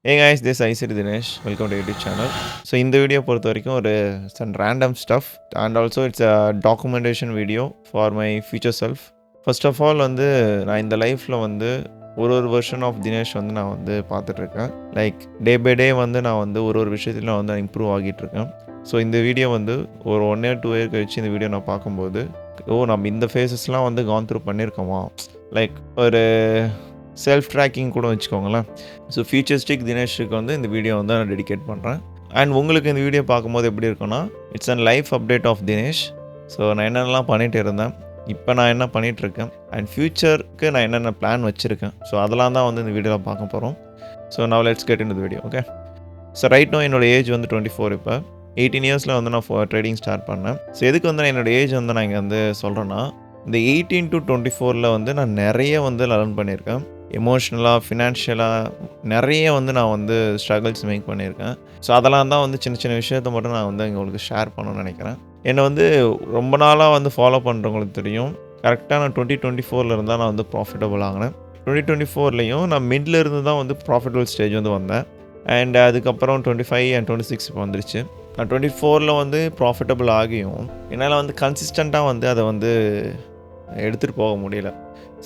Hey guys, this is Aisiri Dinesh. Welcome to YouTube channel. So இந்த video பொறுத்த வரைக்கும் ஒரு some random stuff and also it's a documentation video for my future self. First of all வந்து நான் இந்த லைஃப்பில் வந்து ஒரு வெர்ஷன் ஆஃப் தினேஷ் வந்து நான் வந்து பார்த்துட்ருக்கேன். லைக் டே பை டே வந்து நான் வந்து ஒரு விஷயத்தில் நான் வந்து இம்ப்ரூவ் ஆகிட்டுருக்கேன். ஸோ இந்த வீடியோ வந்து ஒரு 1 year 2 year கழிச்சு இந்த வீடியோ நான் பார்க்கும்போது நம்ம இந்த ஃபேஸஸ்லாம் வந்து கான் த்ரூ பண்ணியிருக்கோமா, லைக் ஒரு செல்ஃப் ட்ராக்கிங் கூட வச்சுக்கோங்களேன். ஸோ ஃபியூச்சரிஸ்டிக் தினேஷுக்கு வந்து இந்த வீடியோ வந்து நான் டெடிகேட் பண்ணுறேன். அண்ட் உங்களுக்கு இந்த வீடியோ பார்க்கும்போது எப்படி இருக்குன்னா, it's and life update of Dinesh. So நான் என்னென்னலாம் பண்ணிகிட்டு இருந்தேன், இப்போ நான் என்ன பண்ணிகிட்ருக்கேன், அண்ட் ஃப்யூச்சருக்கு நான் என்னென்ன பிளான் வச்சுருக்கேன், ஸோ அதெல்லாம் தான் வந்து இந்த வீடியோவில் பார்க்க போகிறோம். So now let's get in the video. Okay, so right now என்னோடய ஏஜ் வந்து 24. இப்போ 18 yearsல வந்து நான் ட்ரேடிங் ஸ்டார்ட் பண்ணேன். ஸோ எதுக்கு வந்து நான் என்னோடய ஏஜ் வந்து நான் இங்கே வந்து சொல்கிறேன்னா, இந்த 18 to 24ல் வந்து நான் நிறைய வந்து லேர்ன் பண்ணியிருக்கேன். எமோஷ்னலாக, ஃபினான்ஷியலாக நிறைய வந்து நான் வந்து ஸ்ட்ரகிள்ஸ் மேக் பண்ணியிருக்கேன். ஸோ அதெல்லாம் தான் வந்து சின்ன சின்ன விஷயத்த மட்டும் நான் வந்து உங்களுக்கு ஷேர் பண்ணணும்னு நினைக்கிறேன். என்னை வந்து ரொம்ப நாளாக வந்து ஃபாலோ பண்ணுறவங்களுக்கு தெரியும், கரெக்டாக நான் 2024 இருந்தால் நான் வந்து ப்ராஃபிட்டபுள் ஆகினேன். 2024லையும் நான் மிடில் இருந்து தான் வந்து ப்ராஃபிட்டபுள் ஸ்டேஜ் வந்து வந்தேன். அண்ட் அதுக்கப்புறம் 25 and 26 இப்போ வந்துருச்சு. நான் 24ல் வந்து ப்ராஃபிட்டபுள் ஆகியும் என்னால் வந்து கன்சிஸ்டண்ட்டாக வந்து அதை வந்து எடுத்துகிட்டு போக முடியல.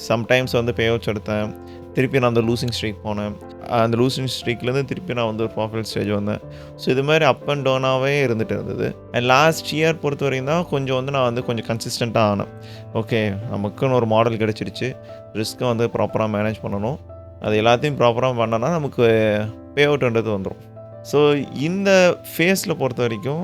சம்டைம்ஸ் வந்து பே அவுட்ஸ் எடுத்தேன், திருப்பி நான் அந்த லூசிங் ஸ்ட்ரீக் போனேன், அந்த லூசிங் ஸ்ட்ரீக்லேருந்து திருப்பி நான் வந்து ஒரு ப்ராஃபிட் ஸ்டேஜ் வந்தேன். ஸோ இது மாதிரி அப் அண்ட் டவுனாகவே இருந்துகிட்டு இருந்தது. அண்ட் லாஸ்ட் இயர் பொறுத்த வரைக்கும் தான் கொஞ்சம் வந்து நான் வந்து கொஞ்சம் கன்சிஸ்டண்ட்டாக ஆனேன். ஓகே, நமக்குன்னு ஒரு மாடல் கிடச்சிருச்சு, ரிஸ்க்கை வந்து ப்ராப்பராக மேனேஜ் பண்ணணும், அது எல்லாத்தையும் ப்ராப்பராக பண்ணோன்னா நமக்கு பே அவுட்ன்றது வந்துடும். ஸோ இந்த ஃபேஸில் பொறுத்த வரைக்கும்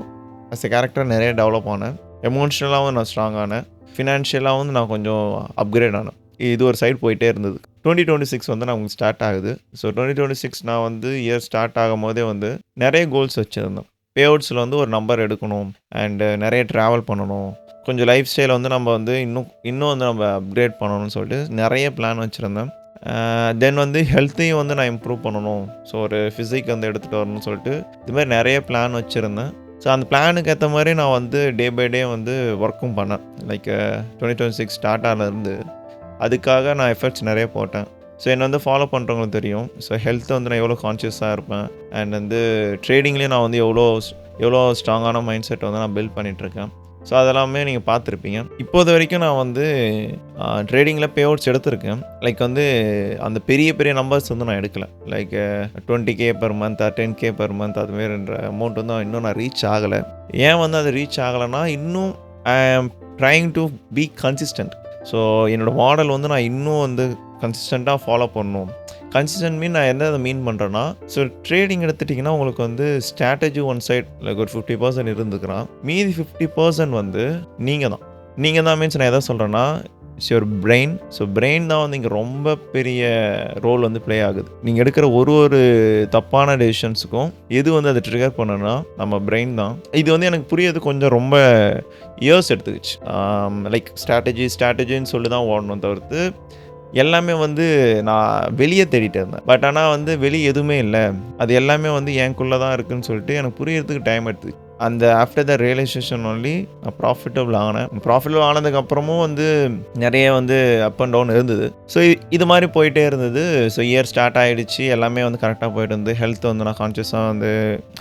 அஸ் எ கேரக்டர் நிறைய டெவலப் ஆனேன். எமோஷ்னலாகவும் நான் ஸ்ட்ராங் ஆனேன், ஃபினான்ஷியலாக வந்து நான் கொஞ்சம் அப்கிரேட் ஆனேன். இது ஒரு சைடு போயிட்டே இருந்தது. 2026 வந்து நான் உங்களுக்கு ஸ்டார்ட் ஆகுது. ஸோ 2026 நான் வந்து இயர் ஸ்டார்ட் ஆகும் போதே வந்து நிறைய கோல்ஸ் வச்சுருந்தேன். பே அவுட்ஸில் வந்து ஒரு நம்பர் எடுக்கணும், அண்டு நிறைய ட்ராவல் பண்ணணும், கொஞ்சம் லைஃப் ஸ்டைலை வந்து நம்ம வந்து இன்னும் வந்து நம்ம அப்கிரேட் பண்ணணும்னு சொல்லிட்டு நிறைய பிளான் வச்சுருந்தேன். தென் வந்து ஹெல்த்தையும் வந்து நான் இம்ப்ரூவ் பண்ணணும், ஸோ ஒரு ஃபிசிக் வந்து எடுத்துகிட்டு வரணும்னு சொல்லிட்டு இது மாதிரி நிறைய பிளான் வச்சுருந்தேன். ஸோ அந்த பிளானுக்கு ஏற்ற மாதிரி நான் வந்து டே பை டே வந்து ஒர்க்கும் பண்ணேன். லைக் 2026 ஸ்டார்ட் ஆனதுலேருந்து அதுக்காக நான் எஃபர்ட்ஸ் நிறைய போட்டேன். ஸோ என்னை வந்து ஃபாலோ பண்ணுறவங்களுக்கு தெரியும். ஸோ ஹெல்த்தை வந்து நான் எவ்வளோ கான்ஷியஸாக இருப்பேன், அண்ட் வந்து ட்ரேடிங்லேயும் நான் வந்து எவ்வளோ ஸ்ட்ராங்கான மைண்ட் செட் வந்து நான் பில்ட் பண்ணிகிட்ருக்கேன். ஸோ அதெல்லாமே நீங்கள் பார்த்துருப்பீங்க. இப்போது வரைக்கும் நான் வந்து ட்ரேடிங்கில் பே அவுட்ஸ் எடுத்திருக்கேன். லைக் வந்து அந்த பெரிய பெரிய நம்பர்ஸ் வந்து நான் எடுக்கலை. Like 20K per month, 10K per month அதுமாரின்ற அமௌண்ட் வந்து இன்னும் நான் ரீச் ஆகலை. ஏன் வந்து அது ரீச் ஆகலைன்னா, இன்னும் I am trying to be consistent. So என்னோடய மாடல் வந்து நான் இன்னும் வந்து கன்சிஸ்டண்ட்டாக ஃபாலோ பண்ணணும். கன்சிஸ்டன்ட் மீன் நான் எந்த மீன் பண்ணுறேன்னா, ஸோ ட்ரேடிங் எடுத்துட்டிங்கன்னா உங்களுக்கு வந்து ஸ்ட்ராட்டஜி ஒன் சைட் லைக் ஒரு 50% இருந்துக்கிறான், மீதி 50% வந்து நீங்கள் தான் மீன்ஸ் நான் எதை சொல்கிறேன்னா, it's your brain. So brain தான் வந்து இங்கே ரொம்ப பெரிய ரோல் வந்து ப்ளே ஆகுது. நீங்கள் எடுக்கிற ஒரு தப்பான டெசிஷன்ஸுக்கும் எது வந்து அதை ட்ரிகர் பண்ணணும்னா நம்ம பிரெயின் தான். இது வந்து எனக்கு புரியாது கொஞ்சம் ரொம்ப இயர்ஸ் எடுத்துக்கிச்சு. லைக் ஸ்ட்ராட்டஜின்னு சொல்லி தான் ஓடணும் தவிர்த்து எல்லாமே வந்து நான் வெளியே தேடிட்டு இருந்தேன். பட் ஆனால் வந்து வெளியே எதுவுமே இல்லை, அது எல்லாமே வந்து எனக்குள்ளே தான் இருக்குதுன்னு சொல்லிட்டு எனக்கு புரியறதுக்கு டைம் எடுத்துக்கிச்சு. அந்த ஆஃப்டர் த ரியலைசேஷன் ஒன்லி நான் ப்ராஃபிட்டபுள் ஆனேன். ப்ராஃபிட்டபுள் ஆனதுக்கப்புறமும் வந்து நிறைய வந்து அப் அண்ட் டவுன் இருந்தது. ஸோ இது மாதிரி போயிட்டே இருந்தது. ஸோ இயர் ஸ்டார்ட் ஆகிடுச்சு, எல்லாமே வந்து கரெக்டாக போயிட்டு இருந்து ஹெல்த் வந்து நான் கான்ஷியஸாக வந்து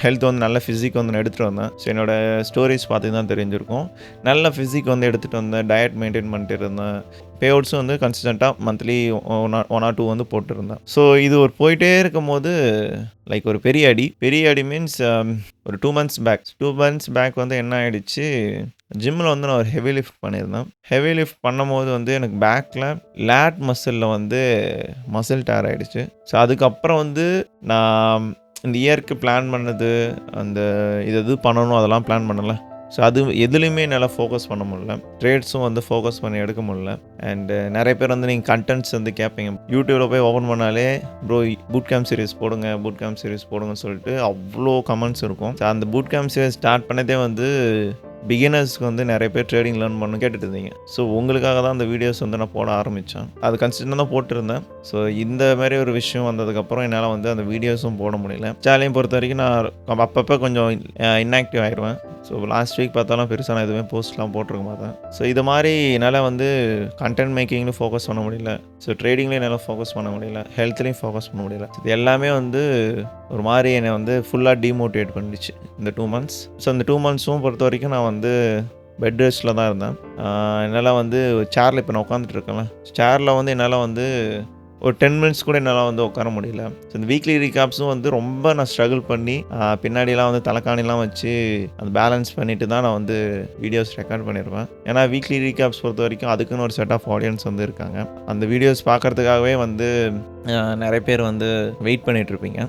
ஹெல்த் வந்து நல்ல ஃபிசிக் வந்து நான் எடுத்துகிட்டு வந்தேன். ஸோ என்னோடய ஸ்டோரிஸ் பார்த்து தான் தெரிஞ்சிருக்கும். நல்ல ஃபிசிக் வந்து எடுத்துகிட்டு வந்தேன், டயட் மெயின்டைன் பண்ணிட்டு இருந்தேன், பே அவுட்ஸும் வந்து கன்சிஸ்டண்ட்டாக மந்த்லி 1 or 2 வந்து போட்டுருந்தேன். ஸோ இது ஒரு போயிட்டே இருக்கும் போது லைக் ஒரு பெரிய அடி மீன்ஸ் ஒரு 2 months பேக் வந்து என்ன ஆகிடுச்சு, ஜிம்மில் வந்து நான் ஒரு ஹெவி லிஃப்ட் பண்ணியிருந்தேன். ஹெவி லிஃப்ட் பண்ணும்போது வந்து எனக்கு பேக்கில் லேட் மசிலில் வந்து மசில் டேர் ஆகிடுச்சு. ஸோ அதுக்கப்புறம் வந்து நான் இந்த இயருக்கு பிளான் பண்ணது, அந்த இது பண்ணணும் அதெல்லாம் பிளான் பண்ணலை. ஸோ அது எதுலேயுமே என்னால் ஃபோக்கஸ் பண்ண முடியல, ட்ரேட்ஸும் வந்து ஃபோக்கஸ் பண்ணி எடுக்க முடியல. அண்டு நிறைய பேர் வந்து நீங்கள் கண்டென்ட்ஸ் வந்து கேட்பீங்க, யூடியூப்பில் போய் ஓப்பன் பண்ணாலே ப்ரோ பூட் கேம்ப் சீரிஸ் போடுங்கன்னு சொல்லிட்டு அவ்வளோ கமெண்ட்ஸ் இருக்கும். ஸோ அந்த பூட் கேம்ப் சீரிஸ் ஸ்டார்ட் பண்ணதே வந்து பிகினர்ஸ்க்கு வந்து நிறைய பேர் ட்ரேடிங் லேர்ன் பண்ணணும் கேட்டுட்டு இருந்தீங்க. ஸோ உங்களுக்காக தான் அந்த வீடியோஸ் வந்து நான் போட ஆரம்பித்தேன். அது கன்சிஸ்டன்ட்டாக தான் போட்டிருந்தேன். ஸோ இந்த மாதிரி ஒரு விஷயம் வந்ததுக்கப்புறம் என்னால் வந்து அந்த வீடியோஸும் போட முடியல. சேனலையும் பொறுத்த வரைக்கும் நான் அப்பப்போ கொஞ்சம் இன்ஆக்டிவ் ஆகிடுவேன். ஸோ லாஸ்ட் வீக் பார்த்தாலும் பெருசாக நான் எதுவுமே போஸ்ட்லாம் போட்டிருக்க மாட்டேன். ஸோ இது மாதிரி என்னால் வந்து கண்டென்ட் மேக்கிங்லையும் ஃபோக்கஸ் பண்ண முடியல, ஸோ ட்ரேடிங்லேயும் என்னால் ஃபோக்கஸ் பண்ண முடியல, ஹெல்த்லேயும் ஃபோக்கஸ் பண்ண முடியல. இது எல்லாமே வந்து ஒரு மாதிரி என்னை வந்து ஃபுல்லாக டீமோட்டிவேட் பண்ணிடுச்சு இந்த 2 மந்த்ஸ். ஸோ இந்த 2 மந்த்ஸும் பொறுத்த வரைக்கும் நான் வந்து பெட் ரெஸ்ட்டில் தான் இருந்தேன். என்னால் வந்து சேரில் இப்போ நான் உட்காந்துட்டு இருக்கேன்ல, சேரில் வந்து என்னால் வந்து ஒரு 10 மினிட்ஸ் கூட என்னால் வந்து உட்கார முடியல. ஸோ இந்த வீக்லி ரீகேப்ஸும் வந்து ரொம்ப நான் ஸ்ட்ரகிள் பண்ணி பின்னாடிலாம் வந்து தலைக்காணிலாம் வச்சு அந்த பேலன்ஸ் பண்ணிட்டு தான் நான் வந்து வீடியோஸ் ரெக்கார்ட் பண்ணியிருப்பேன். ஏன்னா வீக்லி ரீகேப்ஸ் பொறுத்த வரைக்கும் அதுக்குன்னு ஒரு செட் ஆஃப் ஆடியன்ஸ் வந்து இருக்காங்க. அந்த வீடியோஸ் பார்க்குறதுக்காகவே வந்து நிறைய பேர் வந்து வெயிட் பண்ணிகிட்ருப்பீங்க,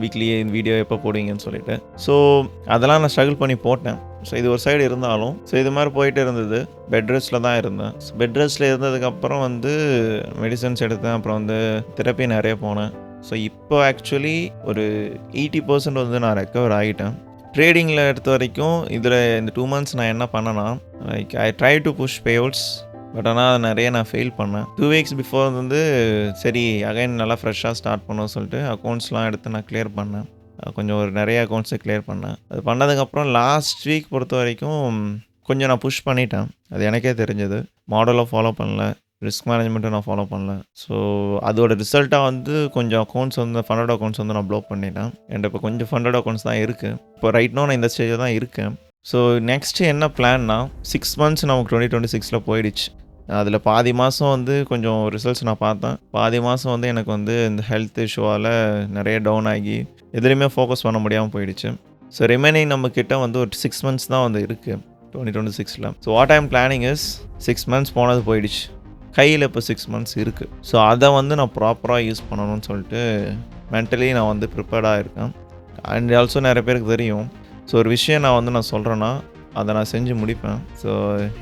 வீக்லி வீடியோ எப்போ போடுவீங்கன்னு சொல்லிட்டு. ஸோ அதெல்லாம் நான் ஸ்ட்ரகிள் பண்ணி போட்டேன். ஸோ இது ஒரு சைடு இருந்தாலும் ஸோ இது மாதிரி போயிட்டு இருந்தது. பெட் ரெஸ்ட்டில் தான் இருந்தேன். பெட் ரெஸ்ட்டில் இருந்ததுக்கப்புறம் வந்து மெடிசன்ஸ் எடுத்தேன். அப்புறம் வந்து தெரப்பி நிறைய போனேன். ஸோ இப்போ ஆக்சுவலி ஒரு 80% வந்து நான் ரெக்கவர் ஆகிட்டேன். ட்ரேடிங்கில் எடுத்த வரைக்கும் இதில் இந்த 2 மந்த்ஸ் நான் என்ன பண்ணேன்னா, like I try to push payouts. But ஆனால் நிறைய நான் ஃபெயில் பண்ணேன். 2 வீக்ஸ் பிஃபோர் வந்து சரி அகைன் நல்லா ஃப்ரெஷ்ஷாக ஸ்டார்ட் பண்ணணும்னு சொல்லிட்டு அக்கௌண்ட்ஸ்லாம் எடுத்து நான் கிளியர் பண்ணேன். கொஞ்சம் ஒரு நிறைய அக்கௌண்ட்ஸை கிளியர் பண்ணேன். அது பண்ணதுக்கப்புறம் லாஸ்ட் வீக் பொறுத்த வரைக்கும் கொஞ்சம் நான் புஷ் பண்ணிட்டேன். அது எனக்கே தெரிஞ்சது. மாடலை ஃபாலோ பண்ணல, ரிஸ்க் மேனேஜ்மெண்ட்டும் நான் ஃபாலோ பண்ணல. ஸோ அதோட ரிசல்ட்டாக வந்து கொஞ்சம் அக்கௌண்ட்ஸ் வந்து ஃபண்டட் அக்கௌண்ட்ஸ் வந்து நான் ப்ளாக் பண்ணிட்டேன். என்கிட்ட இப்போ கொஞ்சம் ஃபண்டட் அக்கௌண்ட்ஸ் தான் இருக்குது. இப்போ ரைட் நோ நான் இந்த ஸ்டேஜில் தான் இருக்கேன். ஸோ நெக்ஸ்ட்டு என்ன பிளான்னா, 6 மந்த்ஸ் நமக்கு 2026 போயிடுச்சு. அதில் பாதி மாதம் வந்து கொஞ்சம் ரிசல்ட்ஸ் நான் பார்த்தேன். பாதி மாதம் வந்து எனக்கு வந்து இந்த ஹெல்த் இஷ்யூவால் நிறைய டவுன் ஆகி எதுலேயுமே ஃபோக்கஸ் பண்ண முடியாமல் போயிடுச்சு. ஸோ ரிமைனிங் நம்மக்கிட்ட வந்து ஒரு 6 மந்த்ஸ் தான் வந்து இருக்குது 2026. So what I am planning is 6 months போனது போயிடுச்சு, கையில் இப்போ 6 மந்த்ஸ் இருக்குது. ஸோ அதை வந்து நான் ப்ராப்பராக யூஸ் பண்ணணும்னு சொல்லிட்டு மென்டலி நான் வந்து ப்ரிப்பேர்டாக இருக்கேன். அண்ட் ஆல்சோ நிறைய பேருக்கு தெரியும். ஸோ ஒரு விஷயம் நான் சொல்கிறேன்னா அதை நான் செஞ்சு முடிப்பேன். ஸோ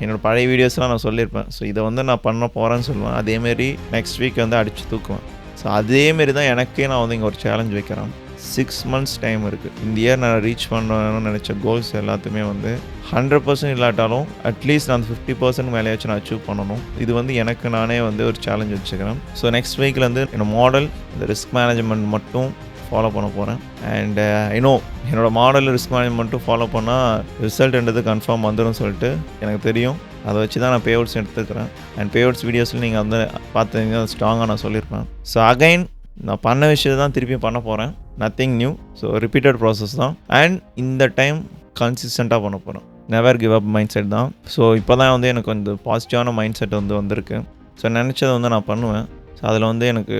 என்னோடய பழைய வீடியோஸ்லாம் நான் சொல்லியிருப்பேன். ஸோ இதை வந்து நான் பண்ண போகிறேன்னு சொல்லுவேன். அதேமாரி நெக்ஸ்ட் வீக் வந்து அடித்து தூக்குவேன். ஸோ அதேமாரி தான் எனக்கே நான் வந்து இங்கே ஒரு சேலஞ்ச் வைக்கிறேன். 6 மந்த்ஸ் டைம் இருக்குது. இந்த இயர் நான் ரீச் பண்ணணும்னு நினச்ச கோல்ஸ் எல்லாத்தையுமே வந்து 100% இல்லாட்டாலும் அட்லீஸ்ட் நான் 50% மேலேயாச்சும் நான் அச்சீவ் பண்ணணும். இது வந்து எனக்கு நானே வந்து ஒரு சேலஞ்ச் வச்சுக்கிறேன். ஸோ நெக்ஸ்ட் வீக்கில் வந்து என்னோடய மாடல் இந்த ரிஸ்க் மேனேஜ்மெண்ட் மட்டும் ஃபாலோ பண்ண போகிறேன். அண்ட் என்னோடய மாடல் ரிஸ்க் மேனேஜ்மெண்ட்டும் ஃபாலோ பண்ணால் ரிசல்ட்ன்றது கன்ஃபார்ம் வந்துடும் சொல்லிட்டு எனக்கு தெரியும். அதை வச்சு தான் நான் பேஅவுட்ஸ் எடுத்துக்கிறேன். அண்ட் பேஅவுட்ஸ் வீடியோஸில் நீங்கள் வந்து பார்த்தீங்க ஸ்ட்ராங்காக நான் சொல்லியிருப்பேன். ஸோ அகைன் நான் பண்ண விஷயத்தை தான் திருப்பி பண்ண போகிறேன். Nothing new. So repeated process தான். அண்ட் இந்த டைம் கன்சிஸ்டண்ட்டாக பண்ண போகிறேன். Never give up mind set தான். ஸோ இப்போ தான் வந்து எனக்கு வந்து பாசிட்டிவான மைண்ட் செட் வந்து வந்திருக்கு. ஸோ நினச்சதை வந்து நான் பண்ணுவேன். ஸோ அதில் வந்து எனக்கு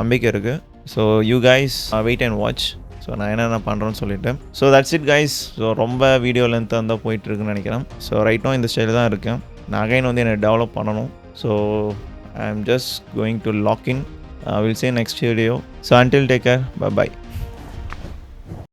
நம்பிக்கை இருக்குது. So you guys wait and watch. So நான் என்னென்ன பண்ணுறேன்னு சொல்லிவிட்டு. So that's it guys. So ரொம்ப வீடியோ லென்த்தாக இருந்தால் போயிட்டுருக்குன்னு நினைக்கிறேன். ஸோ ரைட்டும் இந்த ஸ்டைலில் தான் இருக்கேன். நான் அகைன் வந்து என்னை டெவலப் பண்ணணும். So I am just going to log in. We'll see you next video. So until take care. Bye bye.